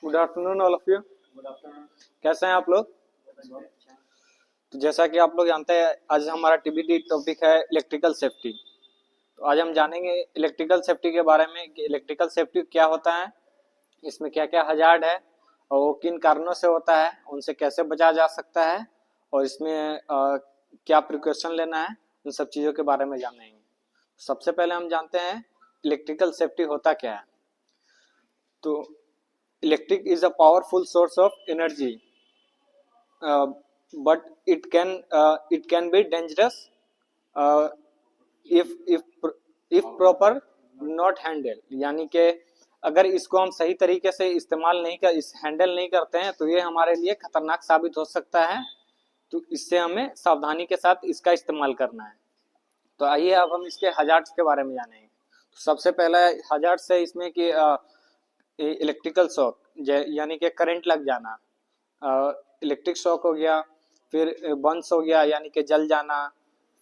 Good afternoon all of you. Good afternoon. कैसे हैं आप लोग? तो जैसा कि आप लोग जानते हैं, आज हमारा टीबीटी टॉपिक है इलेक्ट्रिकल सेफ्टी। तो आज हम जानेंगे इलेक्ट्रिकल सेफ्टी के बारे में कि इलेक्ट्रिकल सेफ्टी क्या होता है, इसमें क्या क्या हजार्ड है और वो किन कारणों से होता है, उनसे कैसे बचा जा सकता है और इसमें क्या प्रिकॉशन लेना है, उन सब चीज़ों के बारे में जानेंगे। सबसे पहले हम जानते हैं इलेक्ट्रिकल सेफ्टी होता क्या है। तो electric is a powerful source of energy, but it can be dangerous uh, if proper not handle, यानी कि अगर इसको हम सही तरीके से इस्तेमाल नहीं कर हैंडल नहीं करते हैं तो ये हमारे लिए खतरनाक साबित हो सकता है। तो इससे हमें सावधानी के साथ इसका इस्तेमाल करना है। तो आइए अब हम इसके हजार्ड्स के बारे में जानेंगे। तो सबसे पहला हजार्ड्स है इसमें कि इलेक्ट्रिकल शॉक, यानी कि करंट लग जाना, इलेक्ट्रिक शॉक हो गया, फिर बंस हो गया यानी कि जल जाना,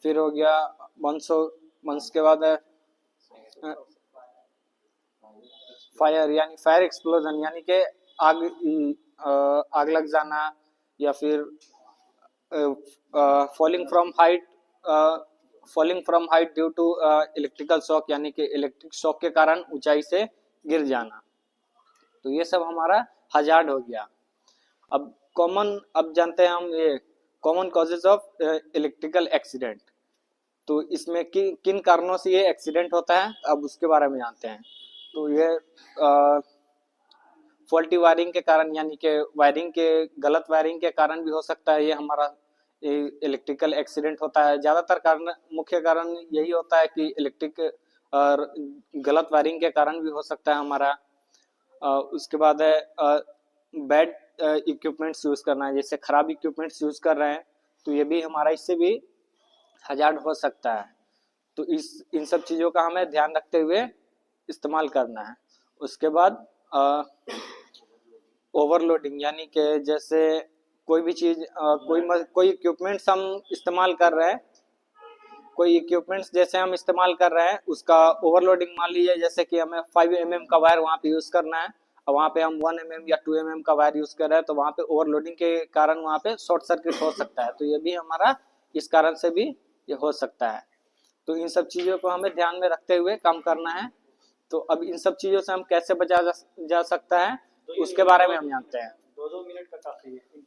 फिर हो गया बंस के बाद फायर यानी फायर एक्सप्लोजन यानी कि आग लग जाना, या फिर falling from height due to electrical shock, यानी कि इलेक्ट्रिक शॉक के कारण ऊंचाई से गिर जाना। तो ये सब हमारा हजार्ड हो गया। अब जानते हैं हम ये common causes of electrical accident. तो इसमें किन कारणों से ये एक्सीडेंट होता है, अब उसके बारे में जानते हैं। तो ये फॉल्टी वायरिंग के कारण, यानी कि गलत वायरिंग के कारण भी हो सकता है ये हमारा इलेक्ट्रिकल एक्सीडेंट होता है। ज़्यादातर मुख्य कारण यही होता है कि इलेक्ट्रिक गलत वायरिंग के कारण भी हो सकता है हमारा। उसके बाद है बैड इक्विपमेंट्स यूज़ करना है, जैसे खराब इक्विपमेंट्स यूज़ कर रहे हैं तो ये भी हमारा इससे भी हजार्ड हो सकता है। तो इन सब चीज़ों का हमें ध्यान रखते हुए इस्तेमाल करना है। उसके बाद ओवरलोडिंग, यानी कि जैसे कोई भी चीज़ कोई इक्विपमेंट्स हम इस्तेमाल कर रहे हैं, कोई इक्विपमेंट्स जैसे हम इस्तेमाल कर रहे हैं उसका ओवरलोडिंग, मान लीजिए जैसे कि हमें 5 mm का वायर वहाँ पे यूज़ करना है और वहाँ पे हम 1 mm या 2 mm का वायर यूज़ कर रहे हैं, तो वहाँ पे ओवरलोडिंग के कारण वहाँ पे शॉर्ट सर्किट हो सकता है। तो ये भी हमारा इस कारण से भी ये हो सकता है। तो इन सब चीज़ों को हमें ध्यान में रखते हुए काम करना है। तो अब इन सब चीज़ों से हम कैसे बचा जा सकता है उसके बारे में हम जानते हैं। 2-2 मिनट का काफी है।